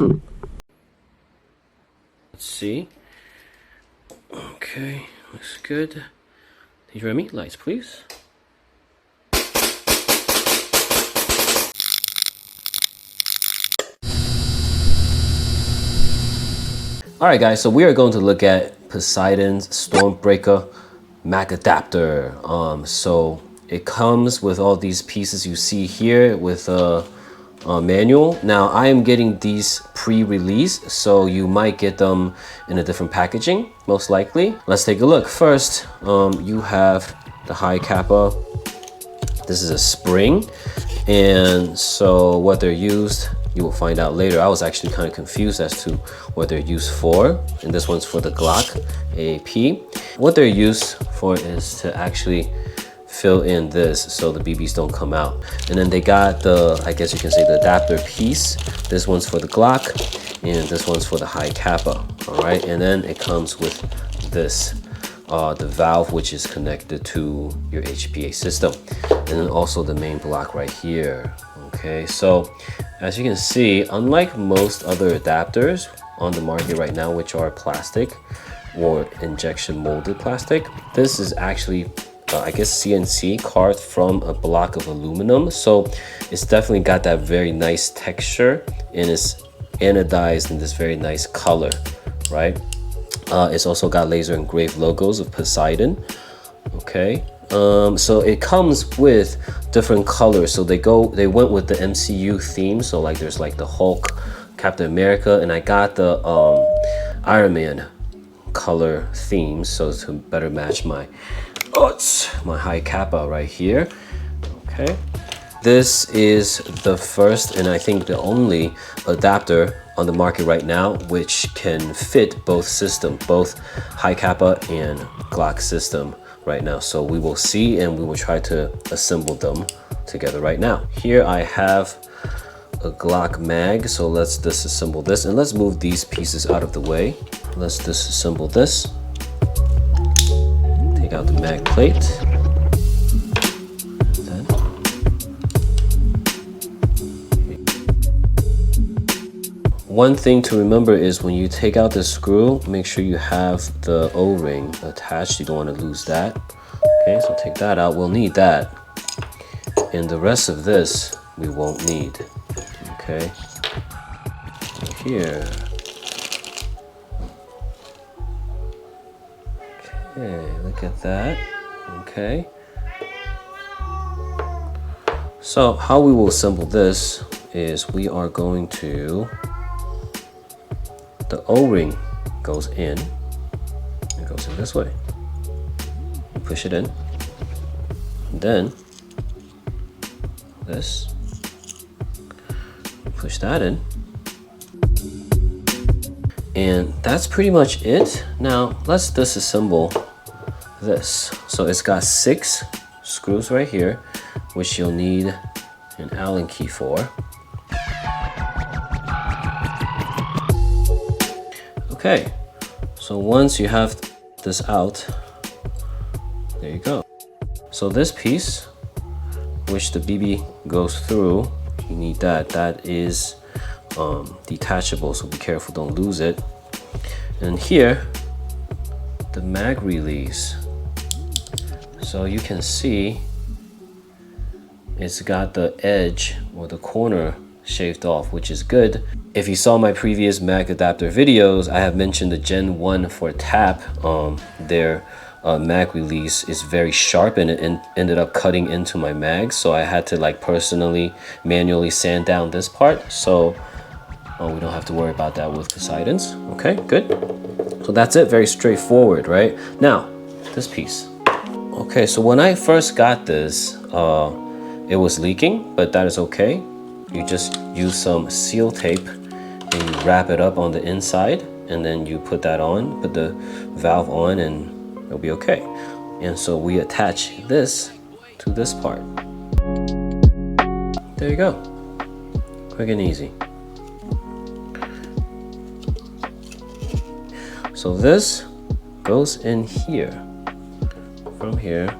Let's see. Okay, looks good. Did you ready? Lights, please. Alright guys, so we are going to look at Poseidon's Stormbreaker Mag Adapter. So it comes with all these pieces you see here with a manual. Now I am getting these pre-release, so you might get them in a different packaging, most likely. Let's take a look. First, you have the hi-capa. This is a spring, and so what they're used, you will find out later. I was actually kind of confused as to what they're used for. And this one's for the Glock AAP. What they're used for is to actually fill in this so the BBs don't come out. And then they got the, I guess you can say, the adapter piece. This one's for the Glock and this one's for the hi-capa. All right, and then it comes with this, the valve, which is connected to your HPA system. And then also the main block right here. Okay, so as you can see, unlike most other adapters on the market right now, which are plastic or injection molded plastic, this is actually, I guess, CNC carved from a block of aluminum. So it's definitely got that very nice texture and it's anodized in this very nice color, right? It's also got laser engraved logos of Poseidon. Okay. So it comes with different colors. So they went with the MCU theme. So like there's like the Hulk, Captain America, and I got the Iron Man color themes, so to better match my hi-capa right here. Okay, this is the first and I think the only adapter on the market right now which can fit both systems, both hi-capa and Glock system right now. So we will see and we will try to assemble them together right now. Here I have a Glock mag, so let's disassemble this and let's move these pieces out of the way. Let's disassemble this. Take out the mag plate. One thing to remember is when you take out the screw, make sure you have the O-ring attached. You don't want to lose that. Okay, so take that out. We'll need that. And the rest of this, we won't need. Okay. Here. Okay, look at that. Okay. So how we will assemble this is we are going to, the O-ring goes in, it goes in this way. You push it in, and then this, push that in, and that's pretty much it. Now let's disassemble this. So it's got 6 screws right here, which you'll need an Allen key for. Okay, so once you have this out, there you go. So this piece, which the BB goes through, you need that. That is detachable, so be careful, don't lose it. And here, the mag release. So you can see it's got the edge or the corner shaved off, which is good. If you saw my previous mag adapter videos, I have mentioned the Gen 1 for TAP. Their mag release is very sharp and it ended up cutting into my mag, so I had to like personally manually sand down this part, so we don't have to worry about that with Poseidon's. Okay, good. So that's it, very straightforward, right? Now this piece. Okay, so when I first got this, it was leaking, but that is okay. You just use some seal tape and you wrap it up on the inside, and then you put that on, put the valve on, and it'll be okay. And so we attach this to this part. There you go. Quick and easy. So this goes in here, from here.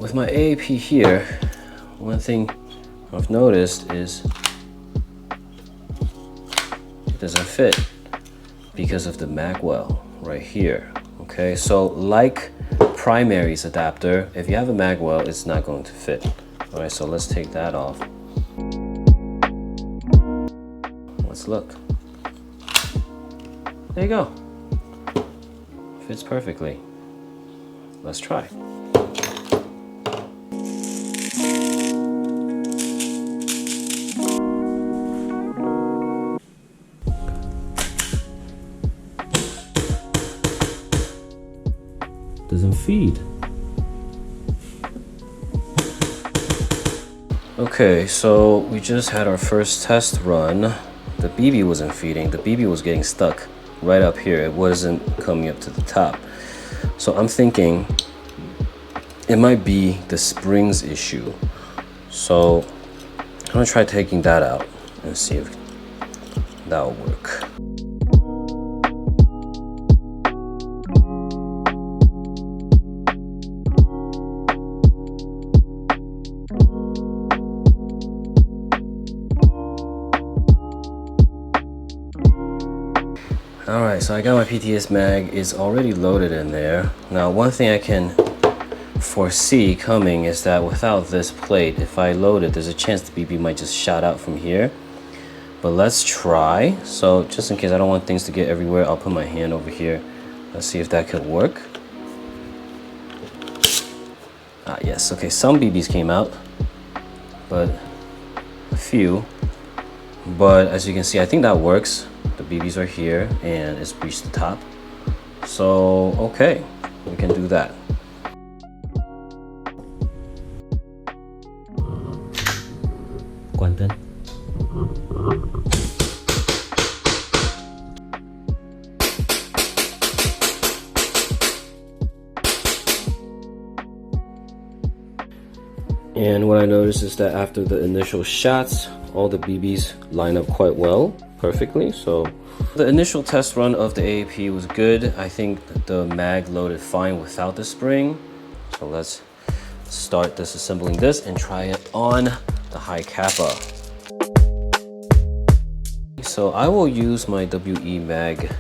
with my AAP here, one thing I've noticed is it doesn't fit because of the magwell right here. Okay, so like primary's adapter, if you have a magwell, it's not going to fit. All right, so let's take that off. Let's look. There you go. Fits perfectly. Let's try. Doesn't feed. Okay, so we just had our first test run. The BB wasn't feeding. The BB was getting stuck right up here. It wasn't coming up to the top. So I'm thinking it might be the springs issue. So I'm gonna try taking that out and see if that'll work. Alright, so I got my PTS mag. It's already loaded in there. Now, one thing I can foresee coming is that without this plate, if I load it, there's a chance the BB might just shot out from here. But let's try. So just in case I don't want things to get everywhere, I'll put my hand over here. Let's see if that could work. Ah, yes. Okay, some BBs came out, but a few. But as you can see, I think that works. The BBs are here and it's reached the top. So, okay, we can do that. And what I noticed is that after the initial shots, all the BBs line up quite well, perfectly. So the initial test run of the AAP was good. I think the mag loaded fine without the spring. So let's start disassembling this and try it on the hi-capa. So I will use my WE mag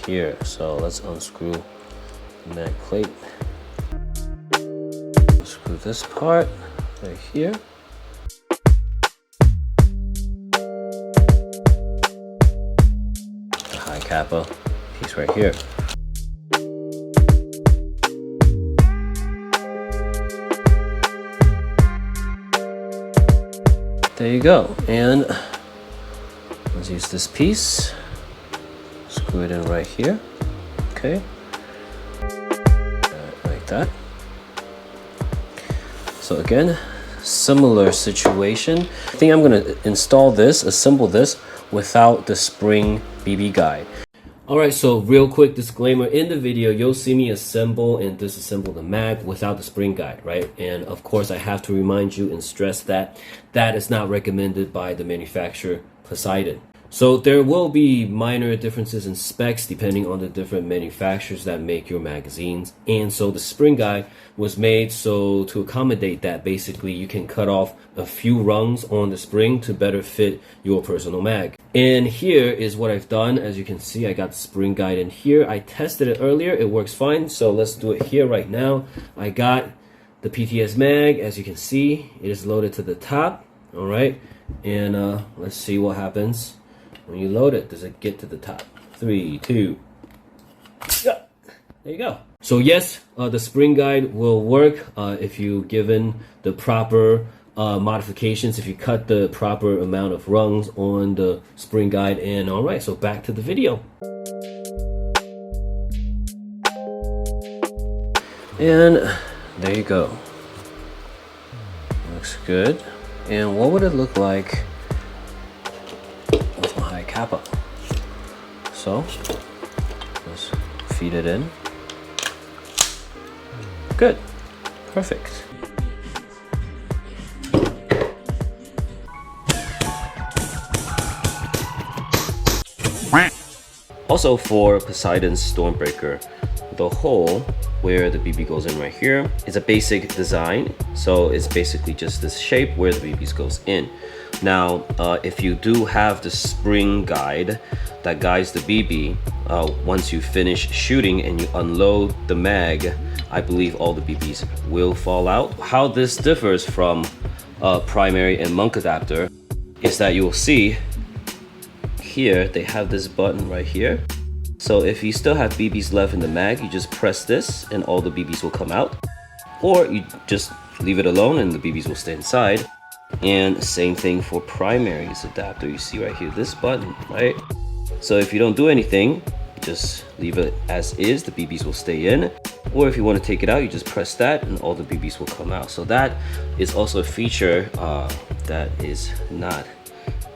here. So let's unscrew the mag plate. Unscrew this part right here. The hi-capa piece right here. There you go. And let's use this piece. Screw it in right here. Okay. Like that. So again, similar situation. I think I'm gonna install this, assemble this without the spring BB guide. Alright, so real quick disclaimer, in the video you'll see me assemble and disassemble the mag without the spring guide, right? And of course I have to remind you and stress that that is not recommended by the manufacturer Poseidon. So there will be minor differences in specs depending on the different manufacturers that make your magazines. And so the spring guide was made so to accommodate that. Basically, you can cut off a few rungs on the spring to better fit your personal mag. And here is what I've done. As you can see, I got the spring guide in here. I tested it earlier. It works fine. So let's do it here right now. I got the PTS mag. As you can see, it is loaded to the top. All right. And let's see what happens. When you load it, does it get to the top? 3, 2, yeah. There you go. So yes, the spring guide will work if you given the proper modifications, if you cut the proper amount of rungs on the spring guide. And all right, so back to the video. And there you go. Looks good. And what would it look like with my hi-capa? So let's feed it in. Good. Perfect. Also for Poseidon's Stormbreaker, the hole where the BB goes in right here. It's a basic design, so it's basically just this shape where the BBs goes in. Now, if you do have the spring guide that guides the BB, once you finish shooting and you unload the mag, I believe all the BBs will fall out. How this differs from primary and monk adapter is that you'll see here they have this button right here. So if you still have BBs left in the mag, you just press this and all the BBs will come out. Or you just leave it alone and the BBs will stay inside. And same thing for primary's adapter. You see right here, this button, right? So if you don't do anything, just leave it as is, the BBs will stay in. Or if you want to take it out, you just press that and all the BBs will come out. So that is also a feature that is not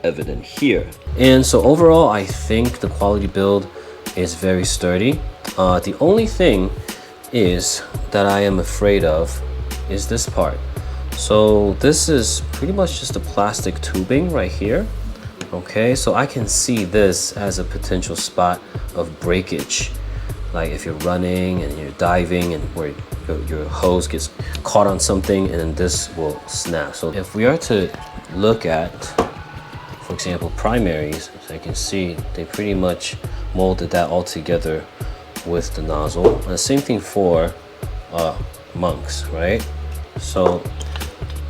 evident here. And so overall, I think the quality build is very sturdy. The only thing is that I am afraid of is this part. So this is pretty much just a plastic tubing right here. Okay, so I can see this as a potential spot of breakage. Like if you're running and you're diving and where your hose gets caught on something and then this will snap. So if we are to look at, for example, primaries, as I can see, they pretty much molded that all together with the nozzle. And the same thing for monks, right? So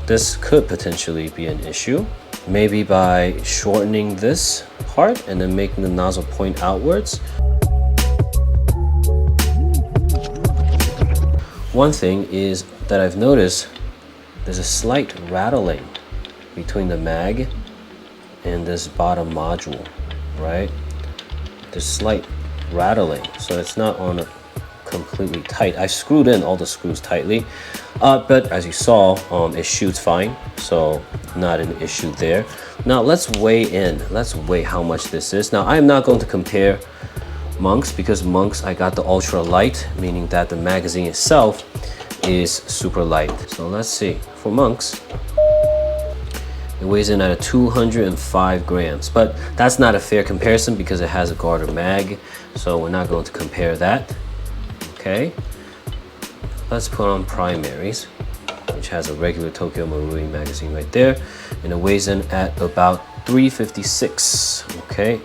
this could potentially be an issue. Maybe by shortening this part and then making the nozzle point outwards. One thing is that I've noticed there's a slight rattling between the mag and this bottom module, right? There's slight rattling, so it's not on a completely tight. I screwed in all the screws tightly, but as you saw, it shoots fine, so not an issue there. Now let's weigh in. Let's weigh how much this is. Now I'm not going to compare monks because monks I got the ultra light, meaning that the magazine itself is super light. So let's see. For monks, it weighs in at 205 grams, but that's not a fair comparison because it has a garter mag, so we're not going to compare that. Okay, let's put on primaries, which has a regular Tokyo Marui magazine right there, and it weighs in at about 356. Okay,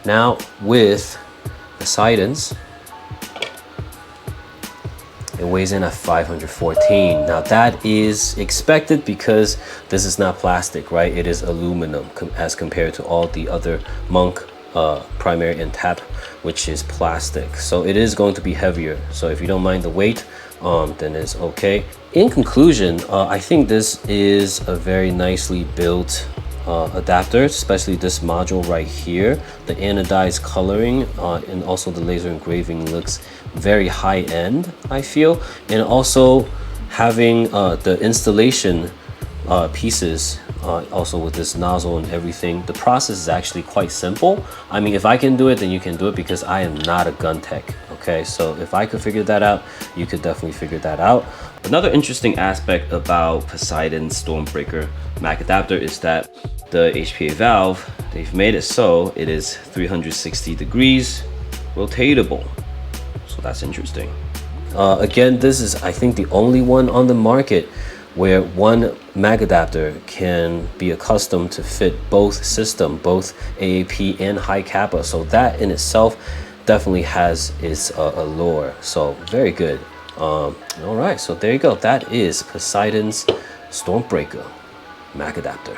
now with Poseidon's, it weighs in at 514. Now that is expected because this is not plastic, right? It is aluminum as compared to all the other monk primary and tap, which is plastic. So it is going to be heavier. So if you don't mind the weight, then it's okay. In conclusion, I think this is a very nicely built adapter, especially this module right here. The anodized coloring and also the laser engraving looks very high end, I feel. And also having the installation pieces also with this nozzle and everything, the process is actually quite simple. I mean, if I can do it, then you can do it because I am not a gun tech. Okay, so if I could figure that out, you could definitely figure that out. Another interesting aspect about Poseidon Stormbreaker mag adapter is that the HPA valve, they've made it so it is 360 degrees rotatable. So that's interesting. Again, this is, I think, the only one on the market where one mag adapter can be accustomed to fit both systems, both AAP and hi-capa. So that in itself definitely has its allure. So very good. All right, so there you go. That is Poseidon's Stormbreaker mag adapter.